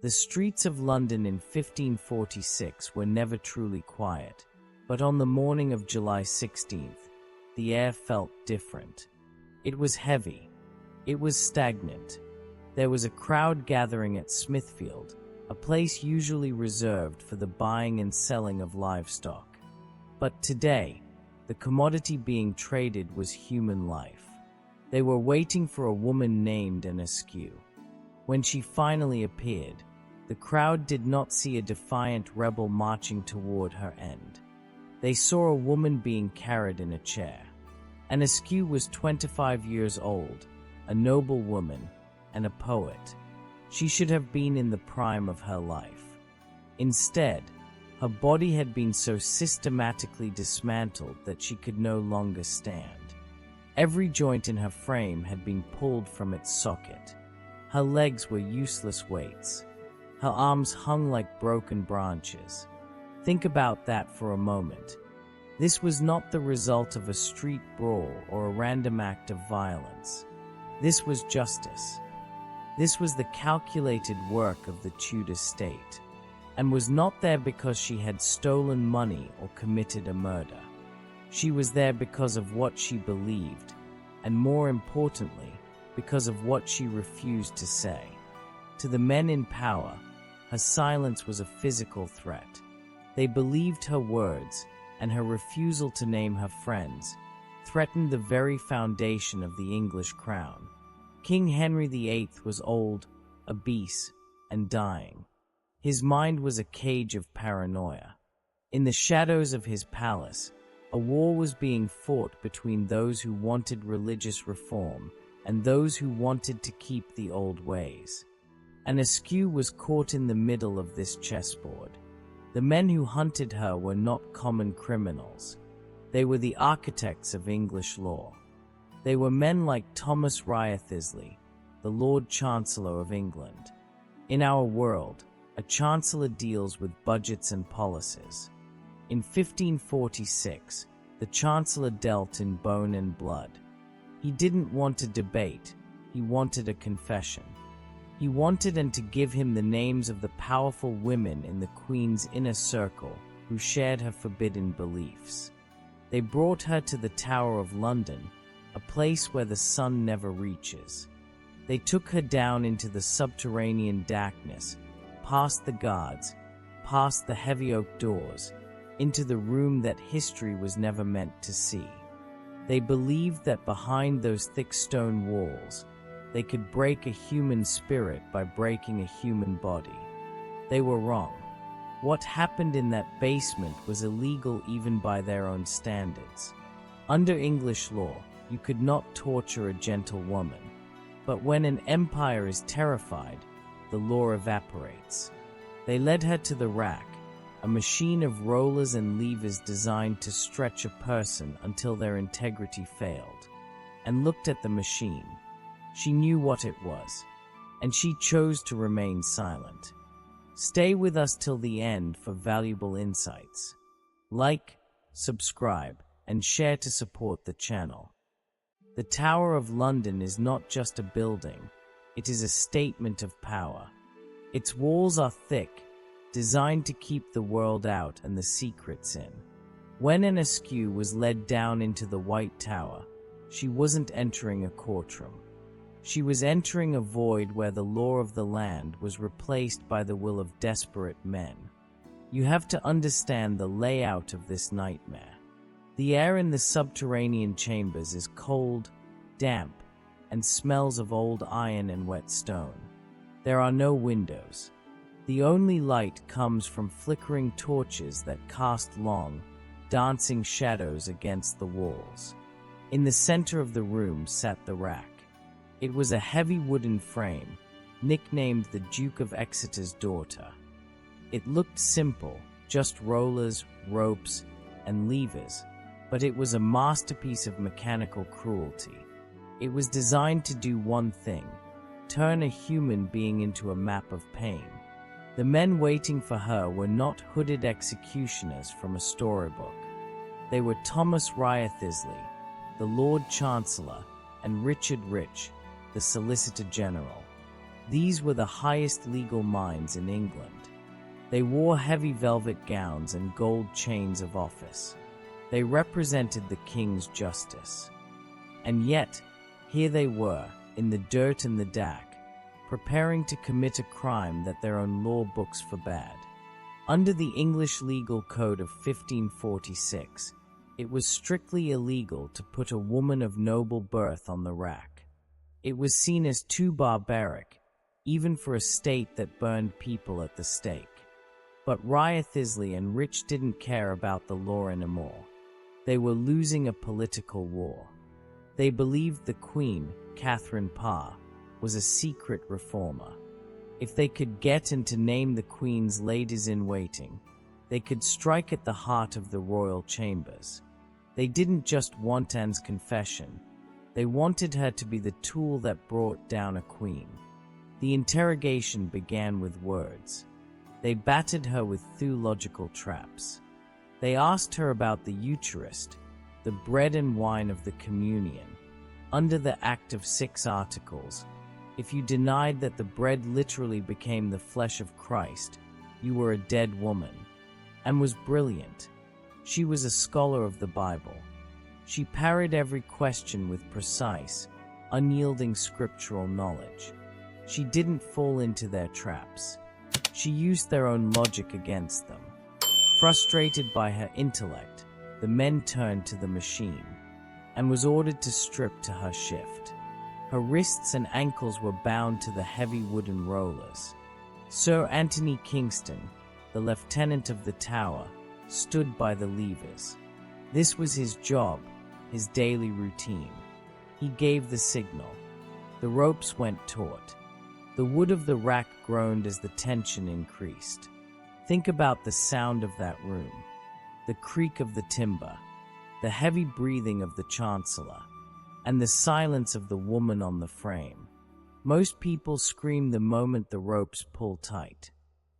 The streets of London in 1546 were never truly quiet, but on the morning of July 16th, the air felt different. It was heavy. It was stagnant. There was a crowd gathering at Smithfield, a place usually reserved for the buying and selling of livestock. But today, the commodity being traded was human life. They were waiting for a woman named Askew. When she finally appeared, the crowd did not see a defiant rebel marching toward her end. They saw a woman being carried in a chair. Askew was 25 years old, a noble woman, and a poet. She should have been in the prime of her life. Instead, her body had been so systematically dismantled that she could no longer stand. Every joint in her frame had been pulled from its socket. Her legs were useless weights. Her arms hung like broken branches. Think about that for a moment. This was not the result of a street brawl or a random act of violence. This was justice. This was the calculated work of the Tudor state, and was not there because she had stolen money or committed a murder. She was there because of what she believed, and more importantly, because of what she refused to say. To the men in power, her silence was a physical threat. They believed her words, and her refusal to name her friends threatened the very foundation of the English crown. King Henry VIII was old, obese, and dying. His mind was a cage of paranoia. In the shadows of his palace, a war was being fought between those who wanted religious reform and those who wanted to keep the old ways. Askew was caught in the middle of this chessboard. The men who hunted her were not common criminals. They were the architects of English law. They were men like Thomas Wriothesley, the Lord Chancellor of England. In our world, a chancellor deals with budgets and policies. In 1546, the chancellor dealt in bone and blood. He didn't want a debate, he wanted a confession. He wanted to give him the names of the powerful women in the Queen's inner circle who shared her forbidden beliefs. They brought her to the Tower of London, a place where the sun never reaches. They took her down into the subterranean darkness, past the guards, past the heavy oak doors, into the room that history was never meant to see. They believed that behind those thick stone walls, they could break a human spirit by breaking a human body. They were wrong. What happened in that basement was illegal even by their own standards. Under English law, you could not torture a gentle woman. But when an empire is terrified, the law evaporates. They led her to the rack, a machine of rollers and levers designed to stretch a person until their integrity failed, and looked at the machine. She knew what it was, and she chose to remain silent. Stay with us till the end for valuable insights. Like, subscribe, and share to support the channel. The Tower of London is not just a building, it is a statement of power. Its walls are thick, designed to keep the world out and the secrets in. When Askew was led down into the White Tower, she wasn't entering a courtroom. She was entering a void where the law of the land was replaced by the will of desperate men. You have to understand the layout of this nightmare. The air in the subterranean chambers is cold, damp, and smells of old iron and wet stone. There are no windows. The only light comes from flickering torches that cast long, dancing shadows against the walls. In the center of the room sat the rack. It was a heavy wooden frame, nicknamed the Duke of Exeter's daughter. It looked simple, just rollers, ropes, and levers, but it was a masterpiece of mechanical cruelty. It was designed to do one thing: turn a human being into a map of pain. The men waiting for her were not hooded executioners from a storybook. They were Thomas Wriothesley, the Lord Chancellor, and Richard Rich, the Solicitor General. These were the highest legal minds in England. They wore heavy velvet gowns and gold chains of office. They represented the king's justice. And yet, here they were, in the dirt and the dark, preparing to commit a crime that their own law books forbade. Under the English Legal Code of 1546, it was strictly illegal to put a woman of noble birth on the rack. It was seen as too barbaric, even for a state that burned people at the stake. But Wriothesley and Rich didn't care about the law anymore. They were losing a political war. They believed the Queen, Catherine Parr, was a secret reformer. If they could get and to name the Queen's ladies-in-waiting, they could strike at the heart of the royal chambers. They didn't just want Anne's confession. They wanted her to be the tool that brought down a queen. The interrogation began with words. They battered her with theological traps. They asked her about the Eucharist, the bread and wine of the communion. Under the Act of 6 Articles, if you denied that the bread literally became the flesh of Christ, you were a dead woman. Anne was brilliant. She was a scholar of the Bible. She parried every question with precise, unyielding scriptural knowledge. She didn't fall into their traps. She used their own logic against them. Frustrated by her intellect, the men turned to the machine and was ordered to strip to her shift. Her wrists and ankles were bound to the heavy wooden rollers. Sir Anthony Kingston, the lieutenant of the Tower, stood by the levers. This was his job, his daily routine. He gave the signal. The ropes went taut. The wood of the rack groaned as the tension increased. Think about the sound of that room, the creak of the timber, the heavy breathing of the Chancellor, and the silence of the woman on the frame. Most people scream the moment the ropes pull tight.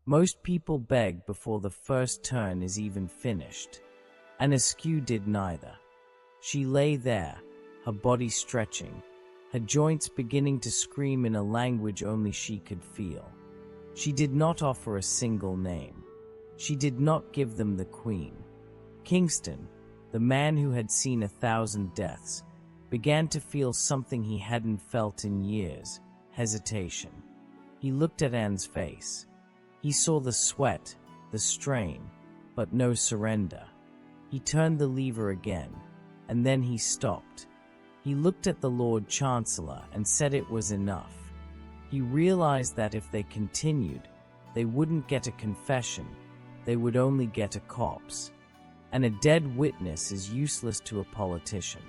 Most people beg before the first turn is even finished. And Askew did neither. She lay there, her body stretching, her joints beginning to scream in a language only she could feel. She did not offer a single name. She did not give them the Queen. Kingston, the man who had seen 1,000 deaths, began to feel something he hadn't felt in years: hesitation. He looked at Anne's face. He saw the sweat, the strain, but no surrender. He turned the lever again, and then he stopped. He looked at the Lord Chancellor and said it was enough. He realized that if they continued, they wouldn't get a confession, they would only get a corpse. And a dead witness is useless to a politician.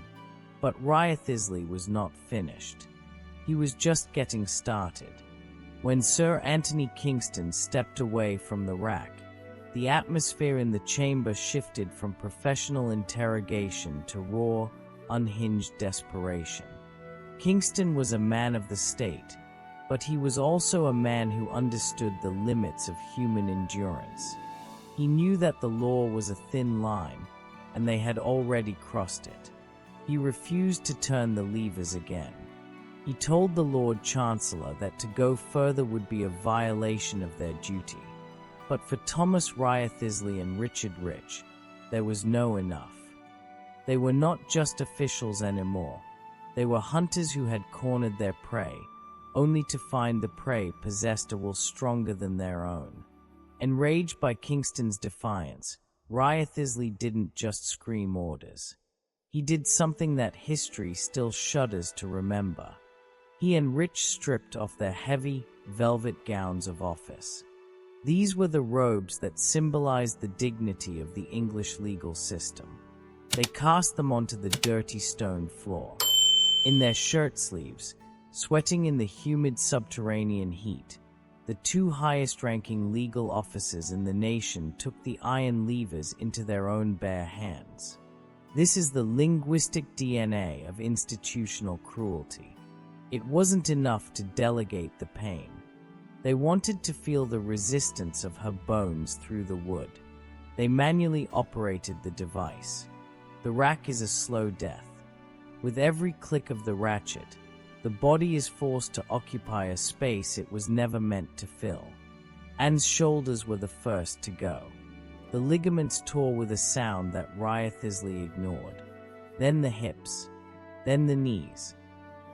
But Wriothesley was not finished. He was just getting started. When Sir Anthony Kingston stepped away from the rack, the atmosphere in the chamber shifted from professional interrogation to raw, unhinged desperation. Kingston was a man of the state, but he was also a man who understood the limits of human endurance. He knew that the law was a thin line, and they had already crossed it. He refused to turn the levers again. He told the Lord Chancellor that to go further would be a violation of their duty. But for Thomas Wriothesley and Richard Rich, there was no enough. They were not just officials anymore. They were hunters who had cornered their prey, only to find the prey possessed a will stronger than their own. Enraged by Kingston's defiance, Wriothesley didn't just scream orders. He did something that history still shudders to remember. He and Rich stripped off their heavy, velvet gowns of office. These were the robes that symbolized the dignity of the English legal system. They cast them onto the dirty stone floor. In their shirt sleeves, sweating in the humid subterranean heat, the two highest-ranking legal officers in the nation took the iron levers into their own bare hands. This is the linguistic DNA of institutional cruelty. It wasn't enough to delegate the pain. They wanted to feel the resistance of her bones through the wood. They manually operated the device. The rack is a slow death. With every click of the ratchet, The body is forced to occupy a space it was never meant to fill. Anne's shoulders were the first to go. The ligaments tore with a sound that Ryathizli ignored. Then the hips. Then the knees.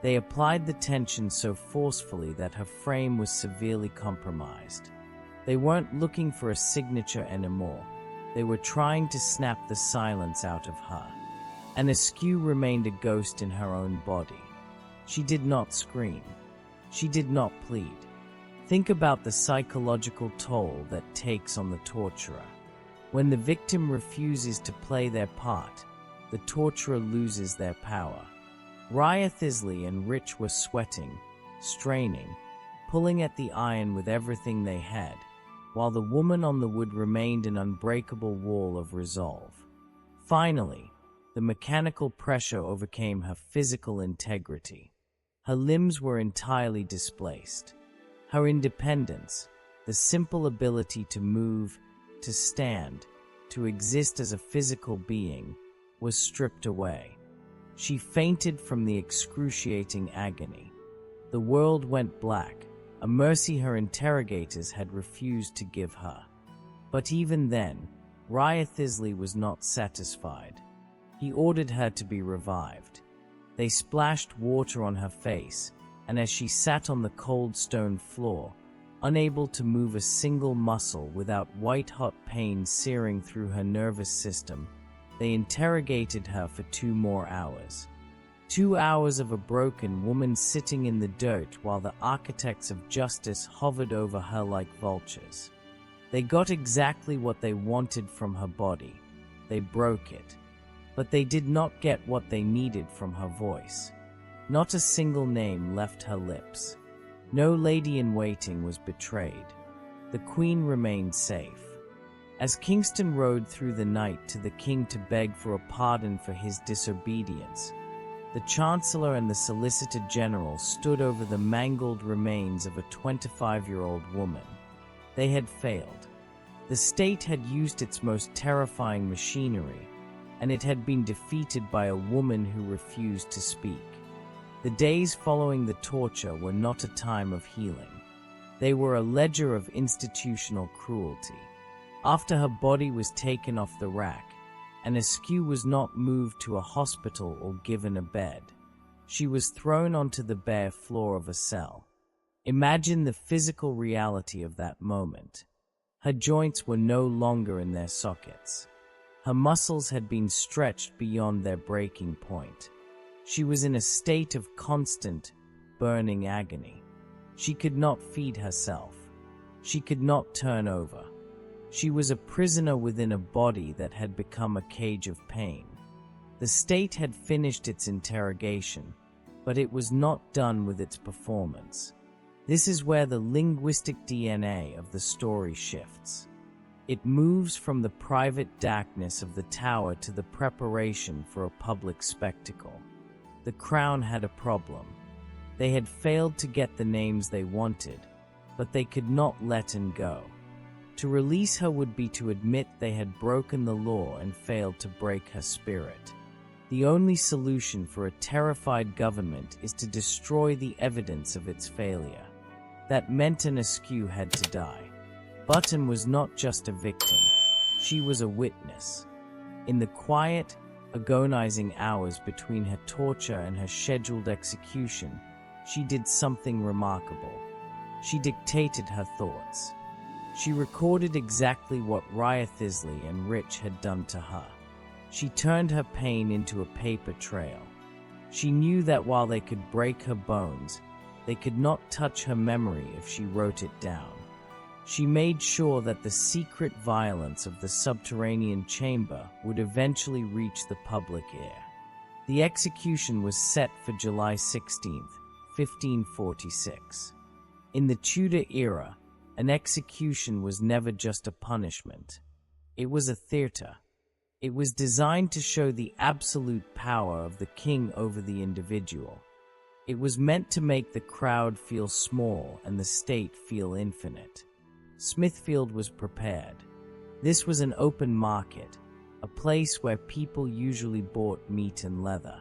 They applied the tension so forcefully that her frame was severely compromised. They weren't looking for a signature anymore. They were trying to snap the silence out of her. And Askew remained a ghost in her own body. She did not scream. She did not plead. Think about the psychological toll that takes on the torturer. When the victim refuses to play their part, the torturer loses their power. Ryathizli and Rich were sweating, straining, pulling at the iron with everything they had, while the woman on the wood remained an unbreakable wall of resolve. Finally, the mechanical pressure overcame her physical integrity. Her limbs were entirely displaced. Her independence, the simple ability to move, to stand, to exist as a physical being, was stripped away. She fainted from the excruciating agony. The world went black, a mercy her interrogators had refused to give her. But even then, Ryathizli was not satisfied. He ordered her to be revived. They splashed water on her face, and as she sat on the cold stone floor, unable to move a single muscle without white-hot pain searing through her nervous system, they interrogated her for 2 more hours. 2 hours of a broken woman sitting in the dirt while the architects of justice hovered over her like vultures. They got exactly what they wanted from her body. They broke it. But they did not get what they needed from her voice. Not a single name left her lips. No lady-in-waiting was betrayed. The Queen remained safe. As Kingston rode through the night to the king to beg for a pardon for his disobedience, the Chancellor and the Solicitor General stood over the mangled remains of a 25-year-old woman. They had failed. The state had used its most terrifying machinery, and it had been defeated by a woman who refused to speak. The days following the torture were not a time of healing. They were a ledger of institutional cruelty. After her body was taken off the rack, and Askew was not moved to a hospital or given a bed, she was thrown onto the bare floor of a cell. Imagine the physical reality of that moment. Her joints were no longer in their sockets. Her muscles had been stretched beyond their breaking point. She was in a state of constant, burning agony. She could not feed herself. She could not turn over. She was a prisoner within a body that had become a cage of pain. The state had finished its interrogation, but it was not done with its performance. This is where the linguistic DNA of the story shifts. It moves from the private darkness of the tower to the preparation for a public spectacle. The Crown had a problem. They had failed to get the names they wanted, but they could not let Anne go. To release her would be to admit they had broken the law and failed to break her spirit. The only solution for a terrified government is to destroy the evidence of its failure. That meant Anne Askew had to die. But Anne was not just a victim. She was a witness. In the quiet, agonizing hours between her torture and her scheduled execution, she did something remarkable. She dictated her thoughts. She recorded exactly what Ryathizli and Rich had done to her. She turned her pain into a paper trail. She knew that while they could break her bones, they could not touch her memory if she wrote it down. She made sure that the secret violence of the subterranean chamber would eventually reach the public ear. The execution was set for July 16, 1546. In the Tudor era, an execution was never just a punishment. It was a theater. It was designed to show the absolute power of the king over the individual. It was meant to make the crowd feel small and the state feel infinite. Smithfield was prepared. This was an open market, a place where people usually bought meat and leather.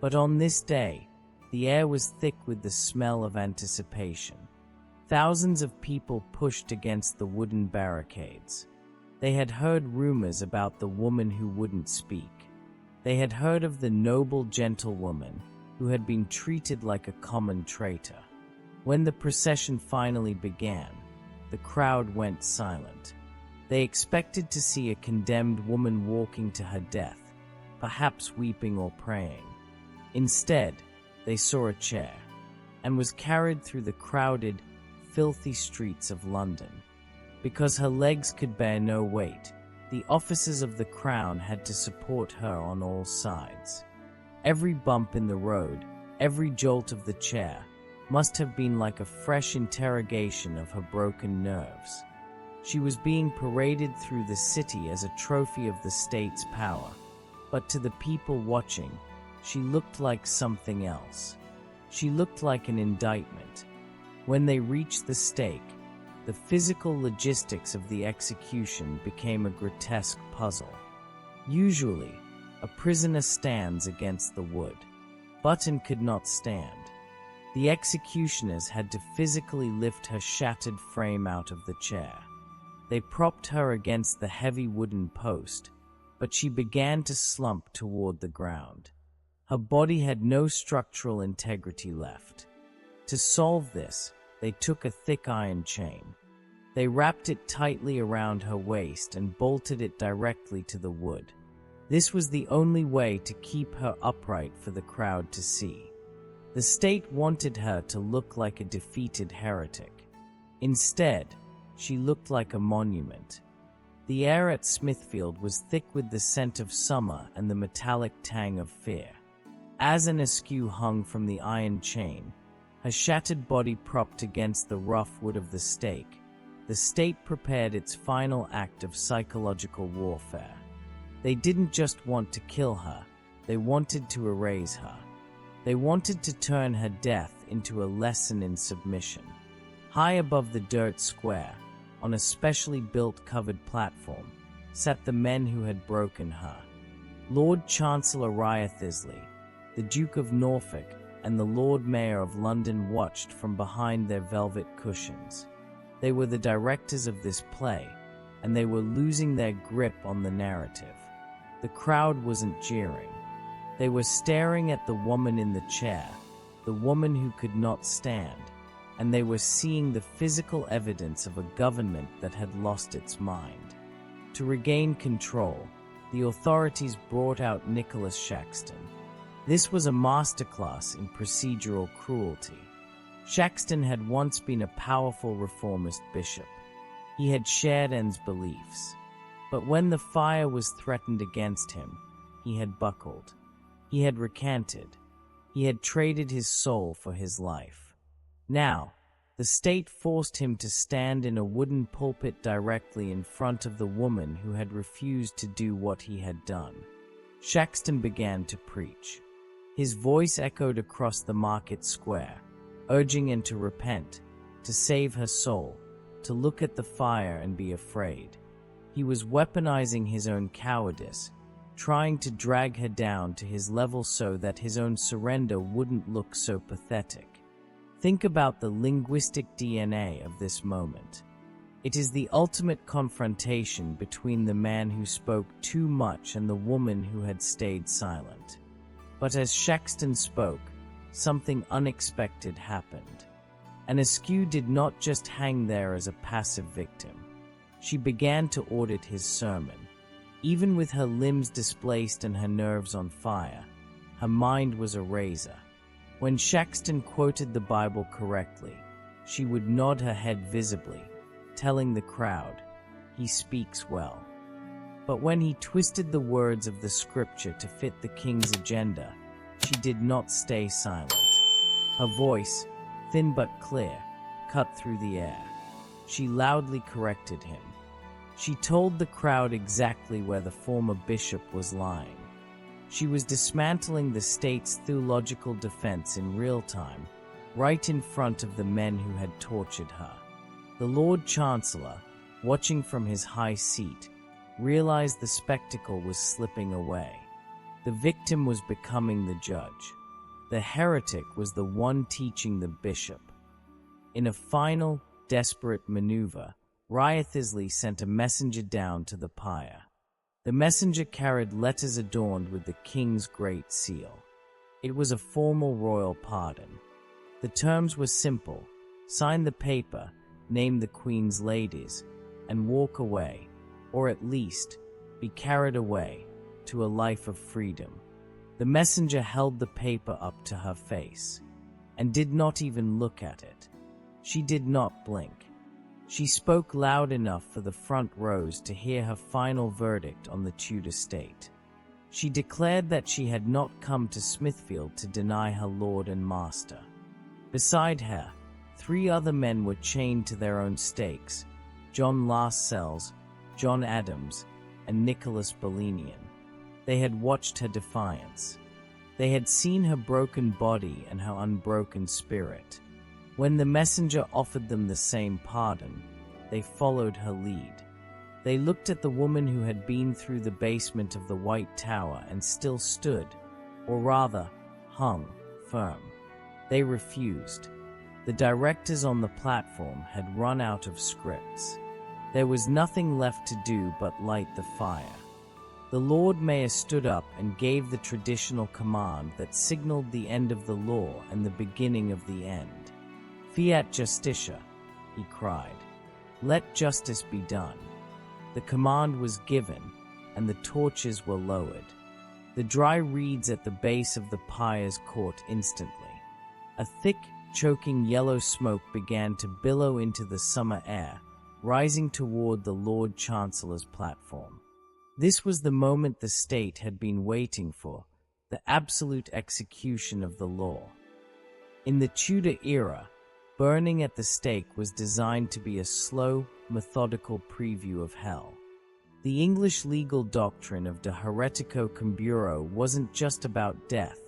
But on this day, The air was thick with the smell of anticipation. Thousands of people pushed against the wooden barricades. They had heard rumors about the woman who wouldn't speak. They had heard of the noble gentlewoman who had been treated like a common traitor. When the procession finally began, the crowd went silent. They expected to see a condemned woman walking to her death, perhaps weeping or praying. Instead, they saw a chair, and was carried through the crowded, filthy streets of London. Because her legs could bear no weight, the officers of the Crown had to support her on all sides. Every bump in the road, every jolt of the chair, must have been like a fresh interrogation of her broken nerves. She was being paraded through the city as a trophy of the state's power, but to the people watching, she looked like something else. She looked like an indictment. When they reached the stake, the physical logistics of the execution became a grotesque puzzle. Usually, a prisoner stands against the wood. Button could not stand. The executioners had to physically lift her shattered frame out of the chair. They propped her against the heavy wooden post, but she began to slump toward the ground. Her body had no structural integrity left. To solve this, they took a thick iron chain. They wrapped it tightly around her waist and bolted it directly to the wood. This was the only way to keep her upright for the crowd to see. The state wanted her to look like a defeated heretic. Instead, she looked like a monument. The air at Smithfield was thick with the scent of summer and the metallic tang of fear. As an Askew hung from the iron chain, her shattered body propped against the rough wood of the stake, the state prepared its final act of psychological warfare. They didn't just want to kill her, they wanted to erase her. They wanted to turn her death into a lesson in submission. High above the dirt square, on a specially built covered platform, sat the men who had broken her. Lord Chancellor Wriothesley, the Duke of Norfolk, and the Lord Mayor of London watched from behind their velvet cushions. They were the directors of this play, and they were losing their grip on the narrative. The crowd wasn't jeering. They were staring at the woman in the chair, the woman who could not stand, and they were seeing the physical evidence of a government that had lost its mind. To regain control, the authorities brought out Nicholas Shaxton. This was a masterclass in procedural cruelty. Shaxton had once been a powerful reformist bishop. He had shared Anne's beliefs. But when the fire was threatened against him, he had buckled. He had recanted. He had traded his soul for his life. Now, the state forced him to stand in a wooden pulpit directly in front of the woman who had refused to do what he had done. Shaxton began to preach. His voice echoed across the market square, urging Anne to repent, to save her soul, to look at the fire and be afraid. He was weaponizing his own cowardice, trying to drag her down to his level so that his own surrender wouldn't look so pathetic. Think about the linguistic DNA of this moment. It is the ultimate confrontation between the man who spoke too much and the woman who had stayed silent. But as Shaxton spoke, something unexpected happened. And Askew did not just hang there as a passive victim. She began to audit his sermon. Even with her limbs displaced and her nerves on fire, her mind was a razor. When Shaxton quoted the Bible correctly, she would nod her head visibly, telling the crowd, "He speaks well." But when he twisted the words of the scripture to fit the king's agenda, she did not stay silent. Her voice, thin but clear, cut through the air. She loudly corrected him. She told the crowd exactly where the former bishop was lying. She was dismantling the state's theological defense in real time, right in front of the men who had tortured her. The Lord Chancellor, watching from his high seat, realized the spectacle was slipping away. The victim was becoming the judge. The heretic was the one teaching the bishop. In a final, desperate maneuver, Wriothesley sent a messenger down to the pyre. The messenger carried letters adorned with the king's great seal. It was a formal royal pardon. The terms were simple: sign the paper, name the queen's ladies, and walk away, or at least, be carried away, to a life of freedom. The messenger held the paper up to her face, and did not even look at it. She did not blink. She spoke loud enough for the front rows to hear her final verdict on the Tudor state. She declared that she had not come to Smithfield to deny her lord and master. Beside her, 3 other men were chained to their own stakes: John Lascelles, John Adams, and Nicholas Belenian. They had watched her defiance. They had seen her broken body and her unbroken spirit. When the messenger offered them the same pardon, they followed her lead. They looked at the woman who had been through the basement of the White Tower and still stood, or rather, hung, firm. They refused. The directors on the platform had run out of scripts. There was nothing left to do but light the fire. The Lord Mayor stood up and gave the traditional command that signaled the end of the law and the beginning of the end. "Fiat justitia," he cried. "Let justice be done." The command was given, and the torches were lowered. The dry reeds at the base of the pyres caught instantly. A thick, choking yellow smoke began to billow into the summer air, rising toward the Lord Chancellor's platform. This was the moment the state had been waiting for, the absolute execution of the law. In the Tudor era, burning at the stake was designed to be a slow, methodical preview of hell. The English legal doctrine of de heretico comburo wasn't just about death,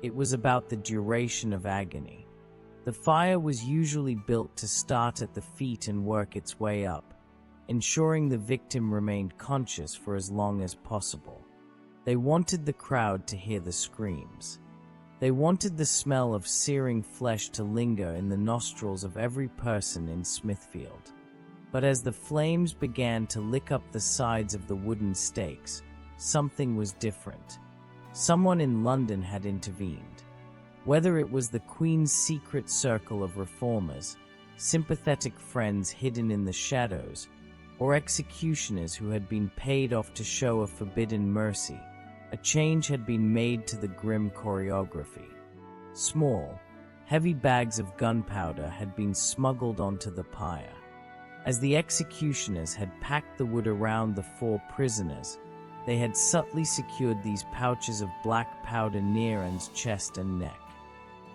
it was about the duration of agony. The fire was usually built to start at the feet and work its way up, ensuring the victim remained conscious for as long as possible. They wanted the crowd to hear the screams. They wanted the smell of searing flesh to linger in the nostrils of every person in Smithfield. But as the flames began to lick up the sides of the wooden stakes, something was different. Someone in London had intervened. Whether it was the Queen's secret circle of reformers, sympathetic friends hidden in the shadows, or executioners who had been paid off to show a forbidden mercy, a change had been made to the grim choreography. Small, heavy bags of gunpowder had been smuggled onto the pyre. As the executioners had packed the wood around the 4 prisoners, they had subtly secured these pouches of black powder near Anne's chest and neck.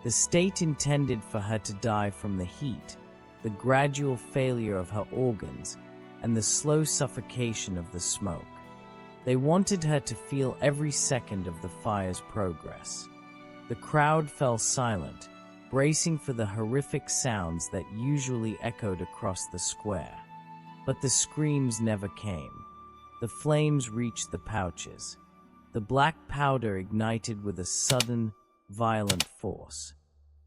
The state intended for her to die from the heat, the gradual failure of her organs, and the slow suffocation of the smoke. They wanted her to feel every second of the fire's progress. The crowd fell silent, bracing for the horrific sounds that usually echoed across the square. But the screams never came. The flames reached the pouches. The black powder ignited with a sudden, violent force.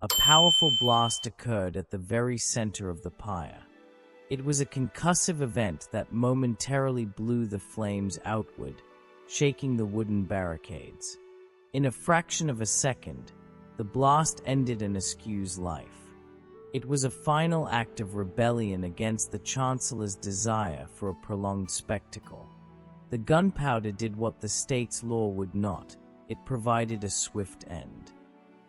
A powerful blast occurred at the very center of the pyre. It was a concussive event that momentarily blew the flames outward, shaking the wooden barricades. In a fraction of a second, the blast ended in Askew's life. It was a final act of rebellion against the Chancellor's desire for a prolonged spectacle. The gunpowder did what the state's law would not. It provided a swift end.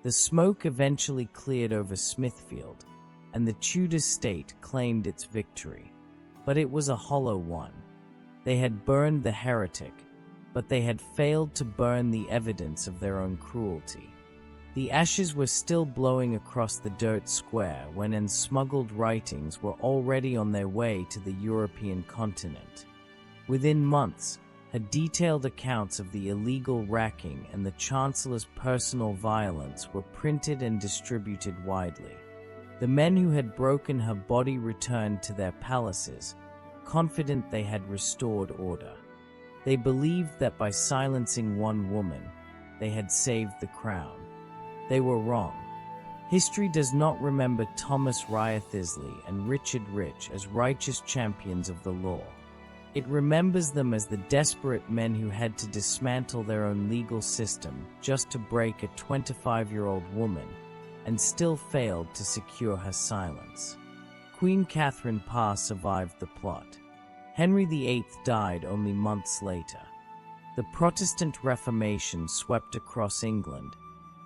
The smoke eventually cleared over Smithfield, and the Tudor state claimed its victory. But it was a hollow one. They had burned the heretic, but they had failed to burn the evidence of their own cruelty. The ashes were still blowing across the dirt square when unsmuggled writings were already on their way to the European continent. Within months, her detailed accounts of the illegal racking and the Chancellor's personal violence were printed and distributed widely. The men who had broken her body returned to their palaces, confident they had restored order. They believed that by silencing one woman, they had saved the crown. They were wrong. History does not remember Thomas Wyatt-Isley and Richard Rich as righteous champions of the law. It remembers them as the desperate men who had to dismantle their own legal system just to break a 25-year-old woman and still failed to secure her silence. Queen Catherine Parr survived the plot. Henry VIII died only months later. The Protestant Reformation swept across England,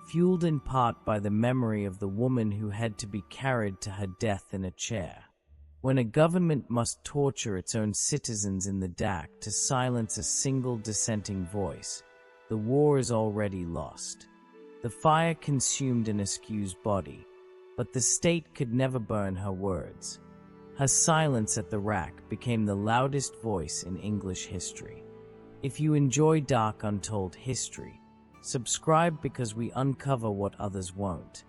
fueled in part by the memory of the woman who had to be carried to her death in a chair. When a government must torture its own citizens in the dark to silence a single dissenting voice, the war is already lost. The fire consumed an Askew's body, but the state could never burn her words. Her silence at the rack became the loudest voice in English history. If you enjoy dark untold history, subscribe because we uncover what others won't.